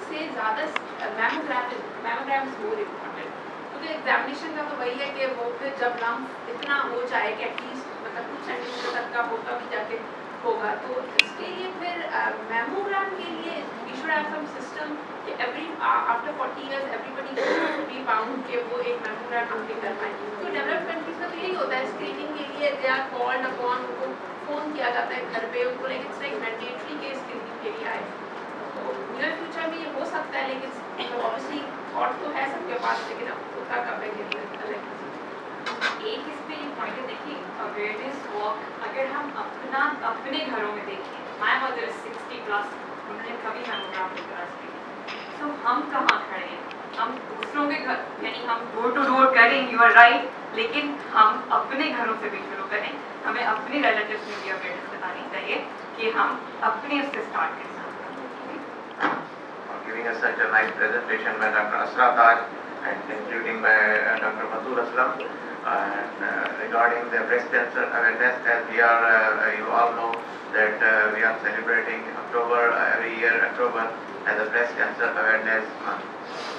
से ज़्यादा mammogram is more important, क्योंकि एग्जामिनेशन का तो वही है कि वो फिर जब लम्ब इतना हो जाए कि एटलीस्ट मतलब कुछ सेंटीमीटर तक का होता भी जाके होगा, तो इसके लिए फिर मैमोग्राम के लिए we should have some system कि every after 40 years everybody should be bound कि वो एक मैमोग्राम हमके कर पाए। तो डेवलप्ड कंट्रीज में तो यही होता है, स्क्रीनिंग के लिए दे आर कॉल्ड अपॉन, उनको फ़ोन किया जाता है घर पे, उनको लाइक इट्स लाइक मैंडेटरी के स्क्रीनिंग के लिए आए। तो नियर फ्यूचर में ये हो सकता है, लेकिन मतलब ऑब्वियसली थॉट तो है सबके पास, लेकिन अब होता कब है कि अलग एक इस पे पॉइंट है, देखिए अवेयरनेस वर्क अगर हम अपने घरों में देखें, माय मदर इज 60+, उन्होंने कभी मैमोग्राम नहीं करा सकी, तो हम कहाँ खड़े हैं? हम दूसरों के घर, यानी हम डोर टू डोर करें, यू आर राइट, लेकिन हम अपने घरों से भी शुरू करें। हमें अपने रिलेटिव्स में भी अवेयरनेस बतानी चाहिए कि हम अपने उससे स्टार्ट करें। Giving us such a nice presentation by Dr. Asra Taj and including by Dr. Masood Aslam. And regarding the breast cancer awareness, as we are, you all know that we are celebrating October, every year October as a breast cancer awareness month.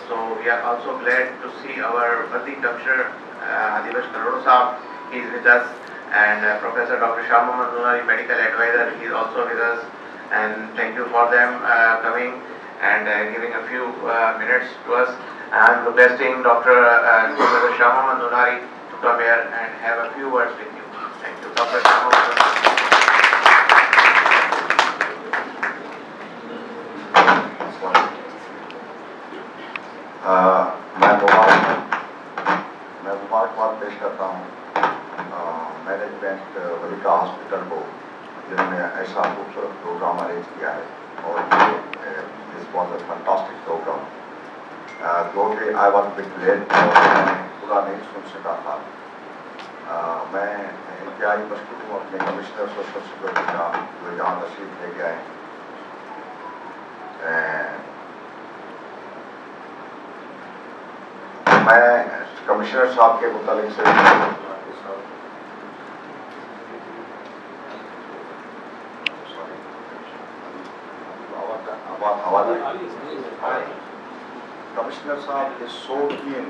So we are also glad to see our worthy Dr. Adibash Karod Saab, he is with us, and Professor Dr. Shah Mohammad Nunari, medical advisor, he is also with us, and thank you for them coming and giving a few minutes to us. I am requesting Dr. Professor Shah Mohammad Nunari to come here and have a few words with you. Thank you, Dr. Shah Mohammad Nunari. मैं मुबारकबाद पेश करता हूँ management वलीका hospital को, जिन्होंने ऐसा खूबसूरत programme arrange किया है, और this was a fantastic programme. जो कि आई वॉज बिट लेट, पूरा नहीं सुन सका था। मैं इंतहाई मशकूर हूँ अपने कमिश्नर सोशल सिक्योरिटी का, जो यहाँ तशरीफ लेके आए। मैं कमिश्नर साहब के मुतालिक से कमिश्नर साहब इज सो कीन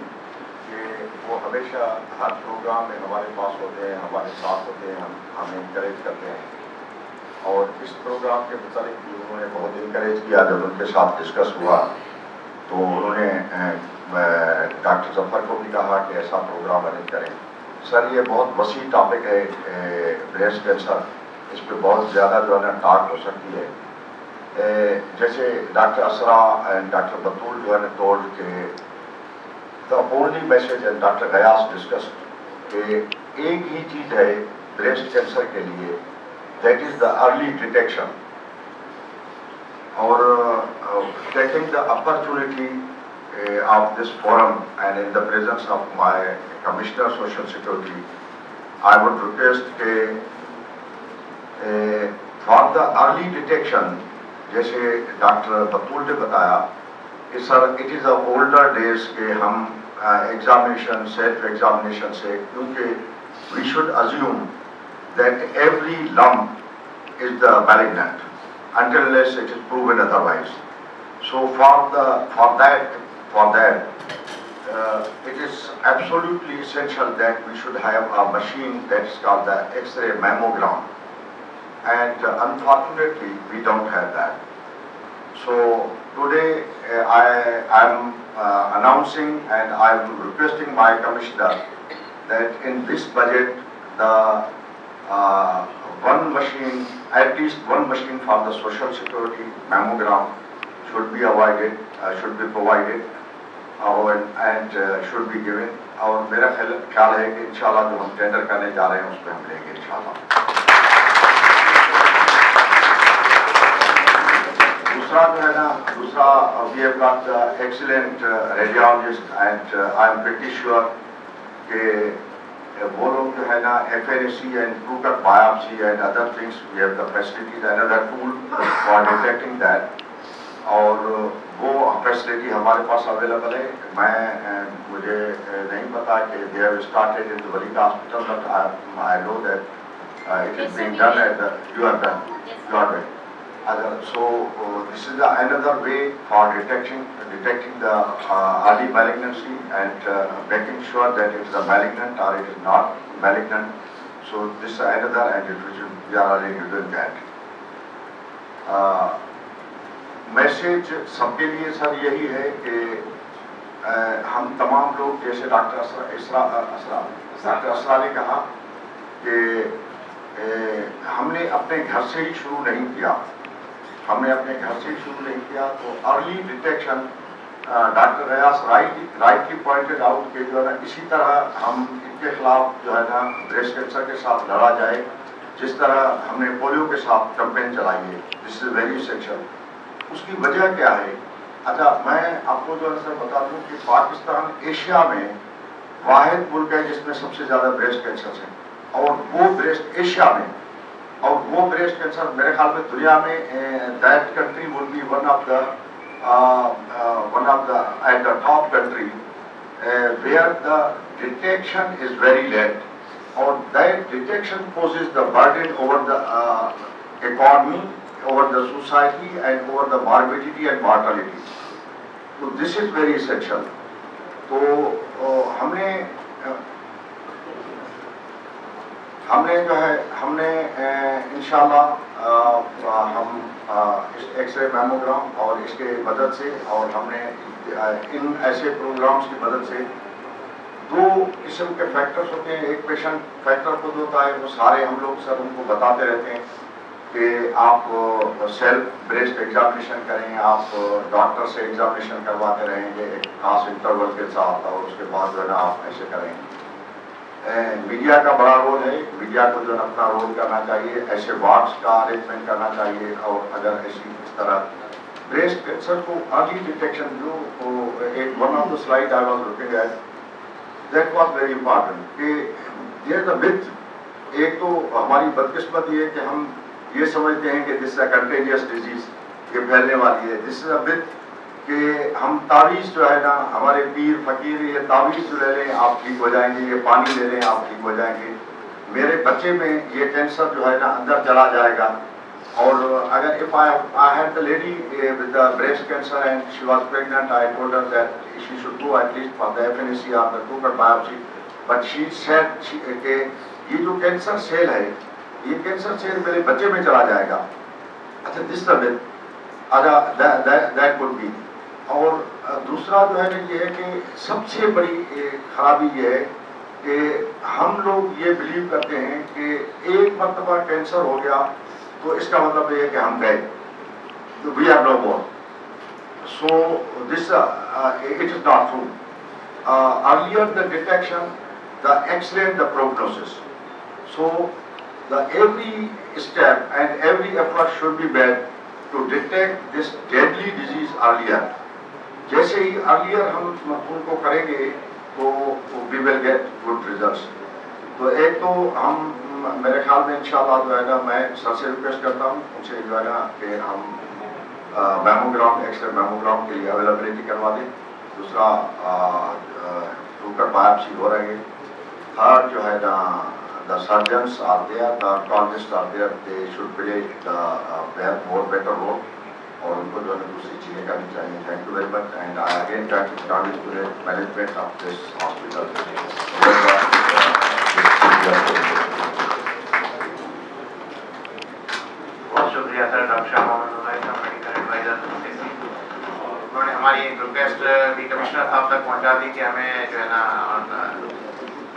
कि वो हमेशा हर प्रोग्राम में हमारे पास होते हैं, हमारे साथ होते हैं, हमें इंकरेज करते हैं। और इस प्रोग्राम के मुतालिक भी उन्होंने बहुत इंकरेज किया। जब उनके साथ डिस्कस हुआ तो उन्होंने डॉक्टर जफर को भी कहा कि ऐसा प्रोग्राम अरेंज करें। सर, ये बहुत वसी टॉपिक है ब्रेस्ट कैंसर, इस पर बहुत ज़्यादा जो है ना टॉक हो सकती है। जैसे doctor Asra and doctor Batool जो है ना टोल्ड के the only message and doctor Ghayas discuss कि एक ही चीज़ है ब्रेस्ट कैंसर के लिए, that is the early detection. और taking the opportunity of this forum and in the presence of my Commissioner Social Security, I would request for the early detection, जैसे doctor Batool ने बताया कि sir it is a older days के हम examination self examination से, क्योंकि we should assume that every lump is the malignant until unless it is proven otherwise. So for that it is absolutely essential that we should have a machine that is called the X-ray mammogram, and unfortunately we don't have that. So today I am announcing and I am requesting my commissioner that in this budget the one machine, at least one machine for the social security mammogram should be provided and should be given. और मेरा ख्याल है कि इंशाल्लाह जो हम tender करने जा रहे हैं उसमें हम लेंगे इंशाल्लाह। दूसरा जो है ना, we have got excellent radiologist and I am pretty sure कि वो लोग जो है ना FNAC and true-cut biopsy and other things, we have the facilities, another tool for detecting that, और वो फैसिलिटी हमारे पास अवेलेबल है। मुझे नहीं पता कि they have started in the Valika hospital, but I know that it is being done at the, you are done. This is another way for detecting the early malignancy and making sure that it is a malignant or it is not malignant. So this is another, and we are already doing that. Message सबके लिए sir यही है कि हम तमाम लोग, जैसे doctor असरा ने कहा कि हमने अपने घर से ही शुरू नहीं किया, तो early detection doctor Ghayas rightly pointed out कि जो है ना इसी तरह हम इनके खिलाफ जो है ना ब्रेस्ट कैंसर के साथ लड़ा जाए जिस तरह हमने पोलियो के साथ कैंपेन चलाई है। This is very essential. उसकी वजह क्या है? अच्छा, मैं आपको जो है सर बता दूं कि पाकिस्तान एशिया में वाहिद मुल्क है जिसमें सबसे ज़्यादा ब्रेस्ट कैंसर है, और वो ब्रेस्ट एशिया में, और वो ब्रेस्ट कैंसर मेरे ख्याल में दुनिया में that country would be one of the at the top country where the detection is very late, और that detection poses the burden over the economy, over the society, and over the morbidity and mortality. So this is very essential. तो हमने इंशाल्लाह हम इस x ray mammogram और इसके मदद से, और हमने इन ऐसे प्रोग्राम्स की मदद से, दो किस्म के फैक्टर्स होते हैं। एक पेशेंट फैक्टर खुद होता है, वो सारे हम लोग सर उनको बताते रहते हैं कि आप सेल्फ ब्रेस्ट एग्जामिनेशन करें, आप डॉक्टर से एग्जामिनेशन करवाते रहेंगे एक खास इंटरवल के साथ, और उसके बाद जो है ना आप ऐसे करें। मीडिया का बड़ा रोल है, मीडिया को जो है अपना रोल करना चाहिए, ऐसे वार्ड्स का अरेंजमेंट करना चाहिए, और अगर ऐसी इस तरह ब्रेस्ट कैंसर को अर्ली डिटेक्शन, जो एक one of the slide I was looking at, that was very important कि देयर द मिथ। एक तो हमारी बदकिस्मती है कि हम ये समझते हैं कि this is a contagious disease, ये फैलने वाली है। दिस इज अ मिथ कि हम तावीज़ जो है ना, हमारे पीर फकीर ये तावीज़ जो ले लें आप ठीक हो जाएंगे, ये पानी ले लें आप ठीक हो जाएंगे, मेरे बच्चे में ये कैंसर जो है ना अंदर चला जाएगा। और अगर if I had the lady with the breast cancer and she was pregnant, I told her that she should go at least for the FNAC और the token biopsy, but she said कि ये जो कैंसर सेल है, ये cancer cell मेरे बच्चे में चला जाएगा। अच्छा, दिस दैट वुड बी। और दूसरा जो है ना ये है कि सबसे बड़ी खराबी ये है कि हम लोग ये बिलीव करते हैं कि एक मर्तबा कैंसर हो गया तो इसका मतलब ये है कि हम गए, तो we are no more. So this it is not true. Earlier the detection, the excellent the prognosis. So every step and every effort should be made to detect this deadly disease earlier. जैसे ही earlier हम उनको करेंगे तो we will get good results. तो एक तो हम मेरे ख्याल में इंशाल्लाह जो है ना, मैं सर से रिक्वेस्ट करता हूँ उनसे जो है ना कि हम मैमोग्राम, एक्सरे मैमोग्राम के लिए अवेलेबिलिटी करवा दें। दूसरा टोकन बायोप्सी हो रही है। थर्ड जो है ना, the surgeons are there, the oncologists are there, they should play the better role, और उनको जो है दूसरी चीज़ें करनी चाहिए। Thank you very much, and I again try to congratulate management of this hospital. बहुत शुक्रिया sir, doctor Mohammad medical adviser. उन्होंने हमारी एक रिक्वेस्ट भी कमिश्नर साहब तक पहुँचा दी कि हमें जो है ना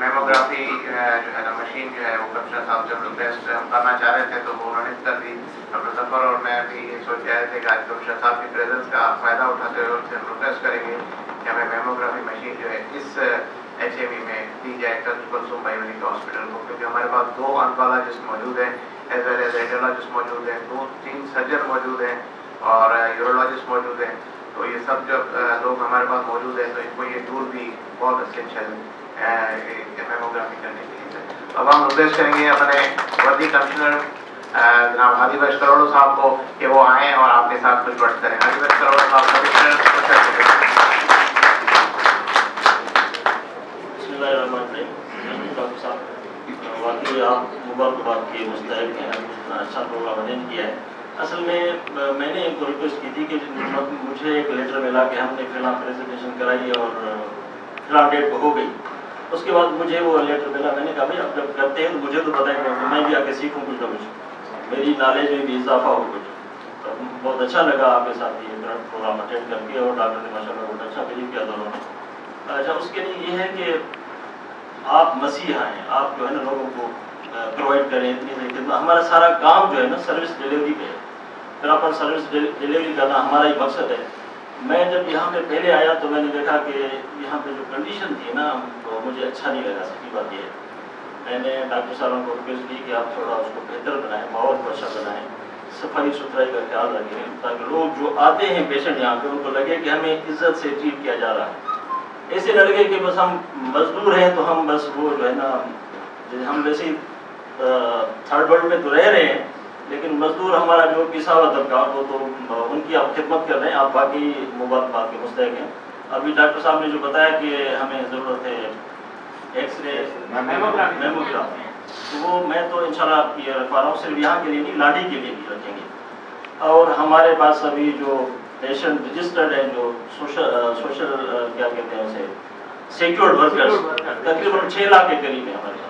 मेमोग्राफी जो है ना मशीन जो है वो कमिश्नर साहब जब रिक्वेस्ट हम करना चाह रहे थे तो वो उन्होंने कर दी। डॉक्टर जफर और मैं भी सोच रहे थे कि आज कमिश्नर साहब की प्रेजेंस का फ़ायदा उठाते हुए उनसे हम रिक्वेस्ट करेंगे कि हमें मेमोग्राफी मशीन जो है इस HME में दी जाए कुलसुम भाई वली के हॉस्पिटल को, क्योंकि हमारे पास 2 ऑन्कोलॉजिस्ट मौजूद हैं, एज वेल एज रेडियोलॉजिस्ट मौजूद हैं, 2-3 सर्जन मौजूद हैं और यूरोलॉजिस्ट मौजूद हैं। तो ये सब जब लोग हमारे पास मौजूद हैं तो इनको ये टूल भी बहुत असेंशियल मेमोग्राफी करने के लिए। अब हम निर्देश करेंगे अपने वर्दी कमिश्नर जनाब हादी बख्श करोड़ो साहब को कि वो आएँ और आपके साथ कुछ वर्ड करें। हादी बख्श करोड़ो साहब कमिश्नर। डॉक्टर साहब वाकई आप मुबारकबाद के मुस्तहिक हैं, इतना अच्छा प्रोग्राम अटेंड किया है। असल में मैंने इनको रिक्वेस्ट की थी कि मुझे एक लेटर मिला कि हमने फिलहाल प्रेजेंटेशन कराई और फिलहाल डेट हो गई। उसके बाद मुझे वो लेटर मिला, मैंने कहा भाई आप जब करते हैं तो मुझे तो पता है कि मैं भी आके सीखूँ कुछ ना कुछ, मेरी नॉलेज में भी इजाफा हो कुछ। तो बहुत अच्छा लगा आपके साथ ये प्रोग्राम अटेंड करके और डॉक्टर ने माशाल्लाह बहुत अच्छा बिलीव किया दोनों ने। अच्छा, उसके लिए ये है कि आप मसीहा हैं, आप जो है ना लोगों को प्रोवाइड करें इतनी खिदमत। हमारा सारा काम जो है ना सर्विस डिलीवरी पे है, प्रॉपर सर्विस डिलीवरी करना हमारा ही मकसद है। मैं जब यहाँ पे पहले आया तो मैंने देखा कि यहाँ पे जो कंडीशन थी ना तो मुझे अच्छा नहीं लगा। सच्ची बात ये है, मैंने डॉक्टर साहब को रिक्वेस्ट की कि आप थोड़ा उसको बेहतर बनाएं, माहौल को अच्छा बनाएं, सफाई सुथराई का ख्याल रखें, ताकि लोग जो आते हैं पेशेंट यहाँ पे उनको लगे कि हमें इज्जत से ट्रीट किया जा रहा है। ऐसे न लगे कि बस हम मजदूर हैं तो हम बस वो जो है ना, हम वैसे ही थर्ड वर्ल्ड में तो रह रहे हैं, लेकिन मजदूर हमारा जो पिसा हुआ तबका वो तो उनकी आप खिदमत कर रहे हैं, आप बाकी मुबारकबाद के मुस्तहक हैं। अभी डॉक्टर साहब ने जो बताया कि हमें ज़रूरत है एक्सरे मेमोग्राफी, तो वो मैं तो इंशाल्लाह आपकी रखवा रहा हूँ, सिर्फ यहाँ के लिए नहीं लाडी के लिए भी रखेंगे। और हमारे पास अभी जो पेशेंट रजिस्टर्ड है, जो सोशल क्या कहते हैं उसे, सिक्योर्ड वर्कर्स, तकरीबन 6 लाख के करीब है हमारे पास।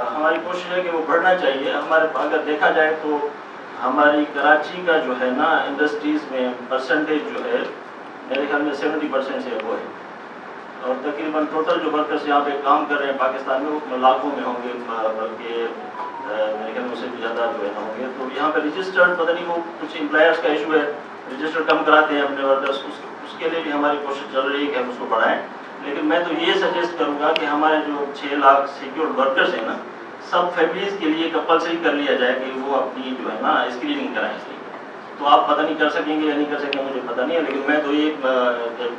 हमारी कोशिश है कि वो बढ़ना चाहिए। हमारे अगर देखा जाए तो हमारी कराची का जो है ना इंडस्ट्रीज़ में परसेंटेज जो है मेरे ख्याल में 70% से वो है, और तकरीबन टोटल जो वर्कर्स यहाँ पे काम कर रहे हैं पाकिस्तान में वो लाखों में होंगे, बल्कि मेरे ख्याल में उससे भी ज़्यादा जो है ना होंगे। तो यहाँ पे रजिस्टर्ड पता नहीं वो कुछ एम्प्लॉयर्स का इशू है, रजिस्टर कम कराते हैं अपने वर्कर्स, उसके लिए भी हमारी कोशिश चल रही है कि हम उसको बढ़ाएं। लेकिन मैं तो ये सजेस्ट करूँगा कि हमारे जो 6 लाख सिक्योर्ड वर्कर्स हैं ना, सब फैमिलीज़ के लिए कंपल्सरी कर लिया जाए कि वो अपनी जो है ना स्क्रीनिंग कराएं। इसलिए तो आप पता नहीं कर सकेंगे या नहीं कर सकेंगे मुझे पता नहीं है, लेकिन मैं तो ये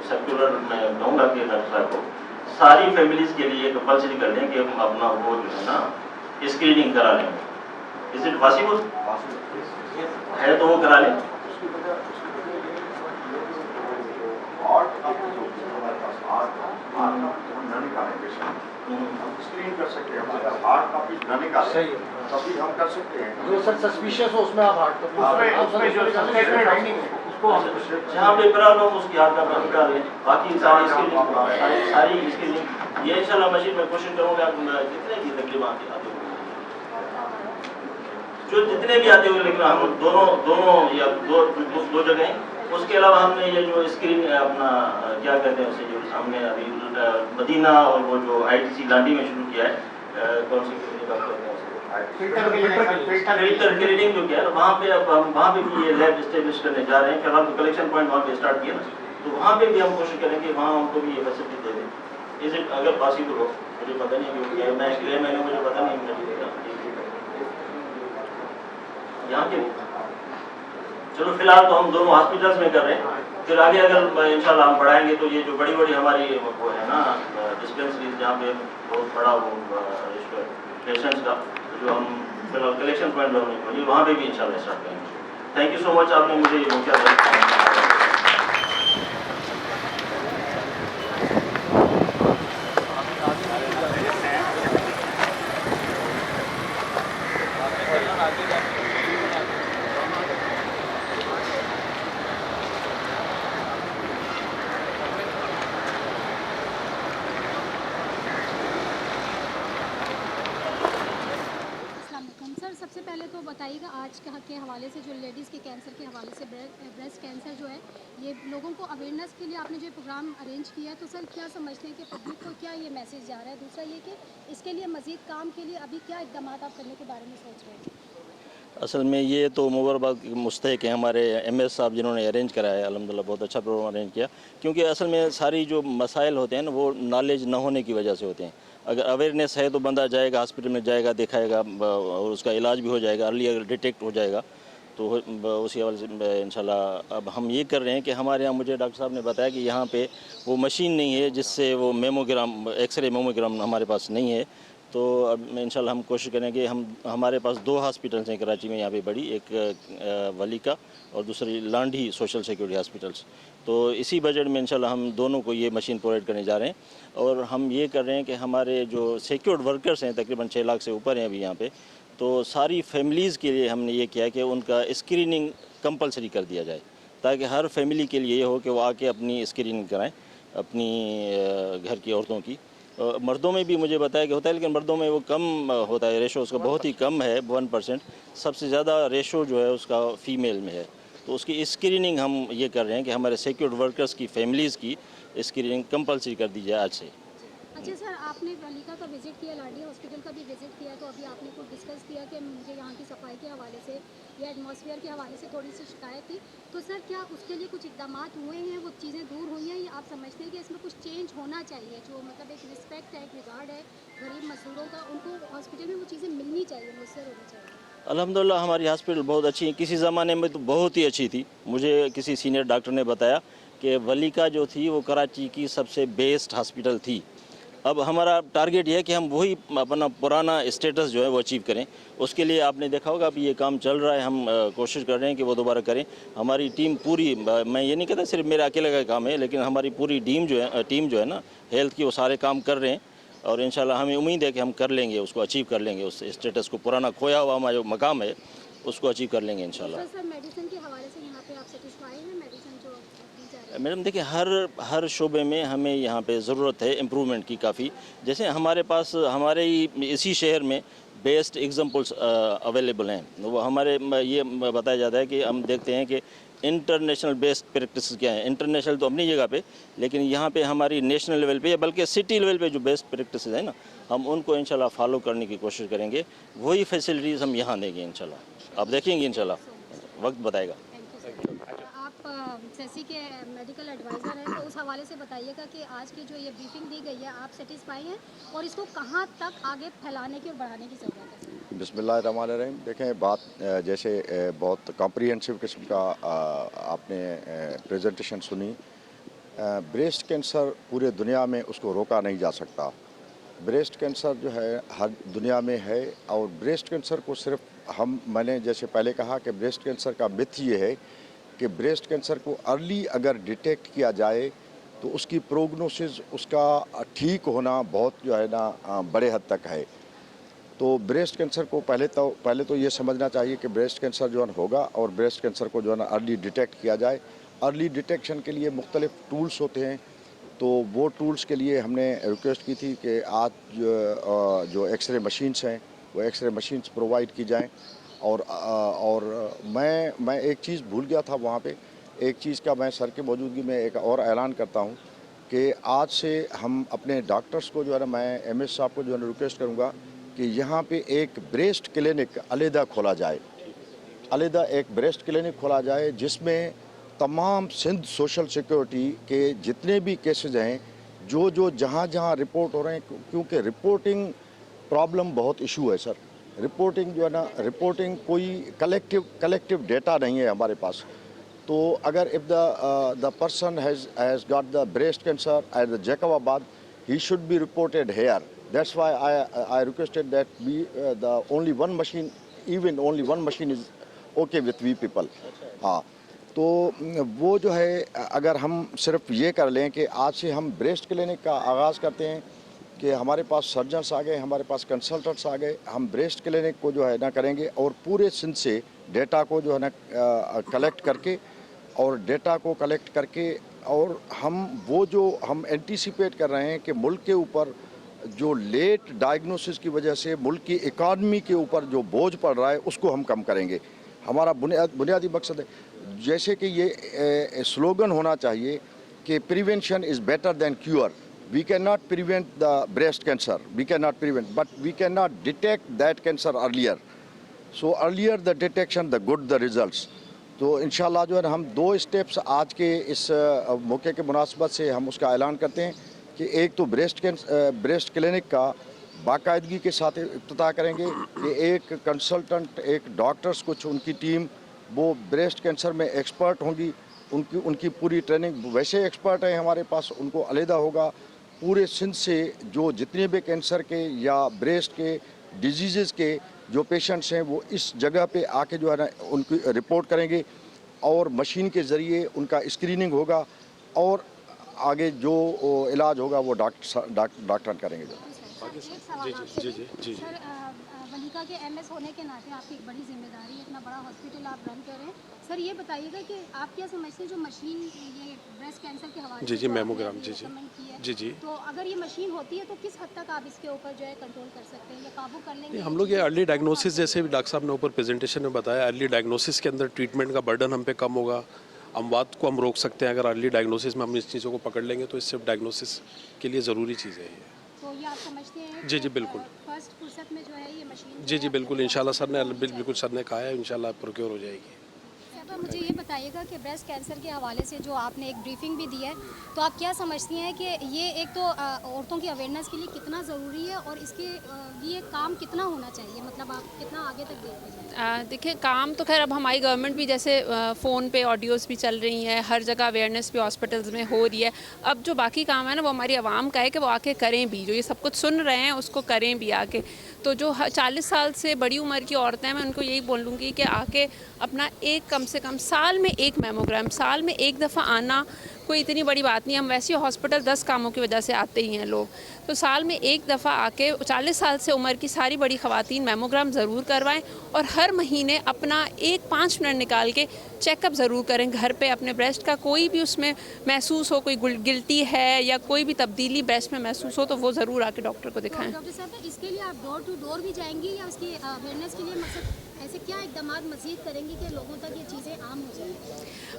सर्कुलर मैं कहूँगा कि डॉक्टर साहब को सारी फैमिलीज़ के लिए कंपल्सरी कर लें कि हम अपना वो जो है ना स्क्रीनिंग करा लें। इज इट पॉसिबल है तो वो करा लें। हम स्क्रीन कर सकते हैं, हमारे हार्ड कॉपी न निकाले तभी हम कर सकते हैं। जो सर सस्पिशियस हो उसमें आप हार्ड कॉपी उसमें जो उसको हम जहाँ पे प्रॉब्लम उसकी हाथ का निकाल लें, बाकी सारी इसके लिए ये इंशाल्लाह मशीन में कोशिश करूँगा। जितने की तकलीफ आते होंगे जो जितने भी आते होंगे, लेकिन हम दोनों या दो जगह। उसके अलावा हमने ये जो स्क्रीन अपना क्या कहते हैं उसे, जो हमने अभी मदीना और वो जो ITC लांडी में शुरू किया है, कौन सी फिल्टर क्लीनिंग जो किया है, वहाँ पे अब हम वहाँ पे भी ये लैब स्टेब्लिश करने जा रहे हैं। फिलहाल तो कलेक्शन पॉइंट वहाँ पे स्टार्ट किया ना, तो वहाँ पे भी हम कोशिश करेंगे वहाँ उनको भी ये फैसिलिटी दे दें। इसे अगर पॉसिबल हो, मुझे पता नहीं क्योंकि मैं अगले महीने मुझे पता नहीं यहाँ के। चलो फिलहाल तो हम दोनों हॉस्पिटल्स में कर रहे हैं, फिर आगे अगर इंशाल्लाह हम बढ़ाएंगे तो ये जो बड़ी हमारी वो है ना डिस्पेंसरीज जहाँ पे बहुत बड़ा वो पेशेंट्स का जो हम फिलहाल कलेक्शन पॉइंट बनाने वहाँ पे भी इंशाल्लाह स्टार्ट करेंगे। थैंक यू सो मच, आपने मुझे ये मौका दिया। सर सबसे पहले तो बताइएगा आज के हवाले से जो लेडीज़ के कैंसर के हवाले से ब्रेस्ट कैंसर जो है ये लोगों को अवेयरनेस के लिए आपने जो प्रोग्राम अरेंज किया है, तो सर क्या समझते हैं कि पब्लिक को क्या ये मैसेज जा रहा है? दूसरा ये कि इसके लिए मज़ीद काम के लिए अभी क्या इक़दाम आप करने के बारे में सोच रहे हैं? असल में ये तो मुबारकबाद मुस्तहक है हमारे MS साहब जिन्होंने अरेंज कराया है, अल्हम्दुलिल्लाह बहुत अच्छा प्रोग्राम अरेंज किया। क्योंकि असल में सारी जो मसाइल होते हैं ना वो नॉलेज न होने की वजह से होते हैं। अगर अवेयरनेस है तो बंदा जाएगा हॉस्पिटल में, जाएगा दिखाएगा और उसका इलाज भी हो जाएगा, अर्ली अगर डिटेक्ट हो जाएगा तो उसी हवाले से इंशाल्लाह अब हम ये कर रहे हैं कि हमारे यहाँ, मुझे डॉक्टर साहब ने बताया कि यहाँ पे वो मशीन नहीं है जिससे वो मेमोग्राम एक्सरे मेमोग्राम हमारे पास नहीं है। तो अब इंशाल्लाह हम कोशिश करेंगे। हमारे पास 2 हॉस्पिटल्स हैं कराची में यहाँ पे बड़ी, एक वलीका और दूसरी लांडी सोशल सिक्योरिटी हॉस्पिटल्स। तो इसी बजट में इंशाल्लाह हम दोनों को ये मशीन प्रोवाइड करने जा रहे हैं। और हम ये कर रहे हैं कि हमारे जो सिक्योर्ड वर्कर्स हैं तकरीबन 6 लाख से ऊपर हैं अभी यहाँ पे, तो सारी फैमिलीज़ के लिए हमने ये किया कि उनका स्क्रीनिंग कंपलसरी कर दिया जाए, ताकि हर फैमिली के लिए ये हो कि वो आके अपनी स्क्रीनिंग कराएं अपनी घर की औरतों की। मर्दों में भी मुझे बताया कि होता है, लेकिन मर्दों में वो कम होता है, रेशो उसका बहुत ही कम है, 1%। सबसे ज़्यादा रेशो जो है उसका फ़ीमेल में है। तो उसकी स्क्रीनिंग हम ये कर रहे हैं कि हमारे सिक्योर्ड वर्कर्स की फैमिलीज़ की स्क्रीनिंग कंपलसरी कर दी जाए आज से। अच्छा सर, आपने वलीका का विज़िट किया, लाडी हॉस्पिटल का भी विज़िट किया, तो अभी आपने कुछ डिस्कस किया कि मुझे यहाँ की सफाई के हवाले से या एटमॉस्फेयर के हवाले से थोड़ी सी शिकायत थी, तो सर क्या उसके लिए कुछ इकदाम हुए हैं, वो चीज़ें दूर हुई हैं, या आप समझते हैं कि इसमें कुछ चेंज होना चाहिए? जो मतलब एक रिस्पेक्ट है, एक रिगार्ड है गरीब मजदूरों का, उनको हॉस्पिटल में वो चीज़ें मिलनी चाहिए, मुझसे होनी चाहिए। अल्हम्दुलिल्लाह हमारी हॉस्पिटल बहुत अच्छी है, किसी ज़माने में तो बहुत ही अच्छी थी। मुझे किसी सीनियर डॉक्टर ने बताया कि वलीका जो थी वो कराची की सबसे बेस्ट हॉस्पिटल थी। अब हमारा टारगेट ये है कि हम वही अपना पुराना स्टेटस जो है वो अचीव करें। उसके लिए आपने देखा होगा अभी ये काम चल रहा है, हम कोशिश कर रहे हैं कि वो दोबारा करें। हमारी टीम पूरी, मैं ये नहीं कहता सिर्फ मेरे अकेले का काम है, लेकिन हमारी पूरी टीम जो है ना हेल्थ की, वो सारे काम कर रहे हैं, और इंशाल्लाह हमें उम्मीद है कि हम कर लेंगे, उसको अचीव कर लेंगे, उस स्टेटस को, पुराना खोया हुआ हमारा जो मकाम है उसको अचीव कर लेंगे इंशाल्लाह। सर मेडिसिन के हवाले से यहाँ पे आप सेटिस्फाई हैं? मेडिसिन जो दी जा रही है? मैडम देखिए, हर शोबे में हमें यहाँ पे ज़रूरत है इम्प्रूवमेंट की काफ़ी। जैसे हमारे पास हमारे ही इसी शहर में बेस्ट एग्जाम्पल्स अवेलेबल हैं। वो हमारे ये बताया जाता है कि हम देखते हैं कि इंटरनेशनल बेस्ट प्रैक्टिस क्या है। इंटरनेशनल तो अपनी जगह पे, लेकिन यहाँ पे हमारी नेशनल लेवल पे, बल्कि सिटी लेवल पे जो बेस्ट प्रैक्टिस है ना, हम उनको इंशाल्लाह फॉलो करने की कोशिश करेंगे। वही फैसिलिटीज़ हम यहाँ देंगे इंशाल्लाह। आप देखेंगे इंशाल्लाह, वक्त बताएगा। आप सेसी के मेडिकल एडवाइज़र हैं, तो उस हवाले से बताइएगा कि आज की जो ये ब्रीफिंग दी गई है, आप सेटिस्फाई हैं और इसको कहाँ तक आगे फैलाने की और बढ़ाने की ज़रूरत है? बिस्मिल्लाहिर्रहमानिर्रहीम। देखें, बात जैसे बहुत कॉम्प्रिहेंसिव किस्म का आपने प्रेजेंटेशन सुनी। ब्रेस्ट कैंसर पूरे दुनिया में उसको रोका नहीं जा सकता। ब्रेस्ट कैंसर जो है हर दुनिया में है, और ब्रेस्ट कैंसर को सिर्फ मैंने जैसे पहले कहा कि ब्रेस्ट कैंसर का मिथ ये है कि ब्रेस्ट कैंसर को अर्ली अगर डिटेक्ट किया जाए तो उसकी प्रोग्नोसिस, उसका ठीक होना बहुत जो है ना बड़े हद तक है। तो ब्रेस्ट कैंसर को पहले तो ये समझना चाहिए कि ब्रेस्ट कैंसर जो है होगा, और ब्रेस्ट कैंसर को जो है ना अर्ली डिटेक्ट किया जाए। अर्ली डिटेक्शन के लिए मुख्तलिफ टूल्स होते हैं, तो वो टूल्स के लिए हमने रिक्वेस्ट की थी कि आज जो एक्सरे मशीन्स हैं वो एक्सरे मशीन्स प्रोवाइड की जाएं। और मैं एक चीज़ भूल गया था वहाँ पे, एक चीज़ का मैं सर की मौजूदगी में एक और ऐलान करता हूँ कि आज से हम अपने डॉक्टर्स को जो है ना, मैं एमएस साहब को जो है ना रिक्वेस्ट करूँगा कि यहाँ पे एक ब्रेस्ट क्लिनिक अलहदा खोला जाए। अलहदा एक ब्रेस्ट क्लिनिक खोला जाए जिसमें तमाम सिंध सोशल सिक्योरिटी के जितने भी केसेस हैं, जो जहाँ रिपोर्ट हो रहे हैं, क्योंकि रिपोर्टिंग प्रॉब्लम बहुत इशू है सर। रिपोर्टिंग जो है ना, रिपोर्टिंग कोई कलेक्टिव डेटा नहीं है हमारे पास। तो अगर if the person has got the breast cancer at the Jacobabad, he should be reported here. That's why I requested that be the only one machine, even only one machine is okay with we people. हाँ, तो वो जो है, अगर हम सिर्फ ये कर लें कि आज से हम ब्रेस्ट क्लिनिक का आगाज़ करते हैं कि हमारे पास सर्जन्स आ गए, हमारे पास कंसल्टेंट्स आ गए, हम ब्रेस्ट क्लिनिक को जो है ना करेंगे, और पूरे सिंध से डेटा को जो है ना कलेक्ट करके, और डेटा को कलेक्ट करके, और हम एंटीसिपेट कर रहे हैं कि मुल्क के ऊपर जो लेट डायग्नोसिस की वजह से मुल्क की इकानमी के ऊपर जो बोझ पड़ रहा है उसको हम कम करेंगे। हमारा बुनियादी मकसद है, जैसे कि ये स्लोगन होना चाहिए कि prevention is better than cure. We cannot prevent the breast cancer, we cannot prevent, but we cannot detect that cancer earlier. So earlier the detection, the good the results. तो इंशाल्लाह जो है ना, हम 2 स्टेप्स आज के इस मौके के मुनासबत से हम उसका ऐलान करते हैं कि एक तो ब्रेस्ट क्लिनिक का बाकायदगी के साथ इफ्तिताह करेंगे कि एक कंसल्टेंट, एक डॉक्टर्स, कुछ उनकी टीम वो ब्रेस्ट कैंसर में एक्सपर्ट होंगी, उनकी पूरी ट्रेनिंग, वैसे एक्सपर्ट हैं हमारे पास, उनको अलहदा होगा। पूरे सिंध से जो जितने भी कैंसर के या ब्रेस्ट के डिजीज़ के जो पेशेंट्स हैं वो इस जगह पे आके जो है ना उनकी रिपोर्ट करेंगे, और मशीन के ज़रिए उनका स्क्रीनिंग होगा, और आगे जो इलाज होगा वो डॉक्टर करेंगे। ओके एक सर। सवाल जी आपसे जी जी भी। जी जी सर वलिका के एमएस होने के नाते आपकी एक बड़ी जिम्मेदारी है, इतना बड़ा हॉस्पिटल आप रन कर रहे हैं। सर ये बताइएगा कि आप क्या समझते हैं जो मशीन ये ब्रेस्ट कैंसर के हवाले जी से जी जो आपने मैमोग्राम अभी जी जी recommend की है, जी जी। तो अगर ये मशीन होती है तो किस हद तक आप इसके ऊपर जो है कंट्रोल कर सकते हैं या काबू कर लेंगे? नहीं, हम लोग ये अर्ली डायग्नोसिस, जैसे भी डॉक्टर साहब ने ऊपर प्रेजेंटेशन में बताया, अर्ली डायग्नोसिस के अंदर ट्रीटमेंट का बर्डन हम पे कम होगा, अमवात को हम रोक सकते हैं। अगर अर्ली डायग्नोसिस में हम इस चीज़ों को पकड़ लेंगे तो इससे डायग्नोसिस के लिए ज़रूरी चीज़ है ये। तो ये आप समझते हैं जी कि, जी बिल्कुल। फर्स्ट फुर्सत में जो है ये मशीन जी जी बिल्कुल, इंशाल्लाह सर ने बिल्कुल सर ने कहा है, इंशाल्लाह प्रोक्योर हो जाएगी। तो मुझे ये बताइएगा कि ब्रेस्ट कैंसर के हवाले से जो आपने एक ब्रीफिंग भी दी है, तो आप क्या समझती हैं कि ये एक तो औरतों की अवेयरनेस के लिए कितना ज़रूरी है और इसके लिए काम कितना होना चाहिए, मतलब आप कितना आगे तक देखते हैं? देखिए, काम तो खैर अब हमारी गवर्नमेंट भी जैसे फ़ोन पे ऑडियोज़ भी चल रही हैं, हर जगह अवेयरनेस भी हॉस्पिटल्स में हो रही है। अब जो बाकी काम है ना वो हमारी आवाम का है कि वो आके करें भी, जो ये सब कुछ सुन रहे हैं उसको करें भी आके। तो जो 40 साल से बड़ी उम्र की औरतें हैं, मैं उनको यही बोलूँगी कि आके अपना एक कम से कम साल में एक मैमोग्राम, साल में एक दफ़ा आना कोई इतनी बड़ी बात नहीं। हम वैसे ही हॉस्पिटल 10 कामों की वजह से आते ही हैं लोग, तो साल में एक दफ़ा आके 40 साल से उम्र की सारी बड़ी ख़वातीन मैमोग्राम ज़रूर करवाएं और हर महीने अपना 5 मिनट निकाल के चेकअप ज़रूर करें घर पे। अपने ब्रेस्ट का कोई भी उसमें महसूस हो, कोई गिल्टी है या कोई भी तब्दीली ब्रेस्ट में महसूस हो, तो वो ज़रूर आके डॉक्टर को दिखाएं। डॉक्टर साहब, इसके लिए आप डोर टू डोर भी जाएंगी या उसकी अवेयरनेस के लिए मतलब ऐसे क्या इकदाम मज़ीद करेंगी कि लोगों तक ये चीज़ें आम हो जाएं?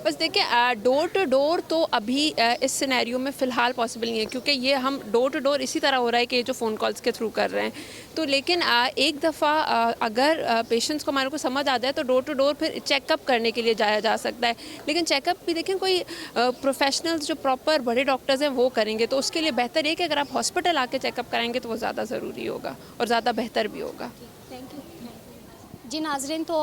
बस देखिए, डोर टू डोर तो अभी इस सिनेरियो में फ़िलहाल पॉसिबल नहीं है, क्योंकि ये हम डोर टू डोर इसी तरह हो रहा है कि जो फ़ोन कॉल्स के थ्रू कर रहे हैं। तो लेकिन एक दफ़ा अगर पेशेंट्स को हमारे को समझ आ जाए तो डोर टू डोर फिर चेकअप करने के लिए जाया जा सकता है। लेकिन चेकअप भी देखें कोई प्रोफेशनल्स जो प्रॉपर बड़े डॉक्टर्स हैं वो करेंगे, तो उसके लिए बेहतर है कि अगर आप हॉस्पिटल आके चेकअप कराएंगे तो वो ज़्यादा ज़रूरी होगा और ज़्यादा बेहतर भी होगा। Thank you. जी नाज़रीन, तो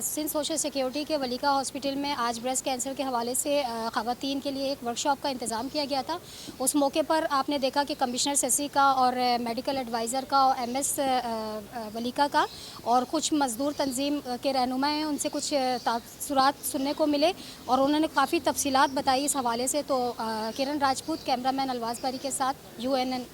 सिंध सोशल सिक्योरिटी के वलिका हॉस्पिटल में आज ब्रेस्ट कैंसर के हवाले से ख़वातीन के लिए एक वर्कशॉप का इंतज़ाम किया गया था। उस मौके पर आपने देखा कि कमिश्नर सेसी का और मेडिकल एडवाइज़र का और एमएस वलिका का और कुछ मज़दूर तंजीम के रहनुमा हैं, उनसे कुछ तासुरात सुनने को मिले और उन्होंने काफ़ी तफसीलात बताई इस हवाले से। तो किरण राजपूत, कैमरामैन अलवाज़ बारी के साथ, UNN।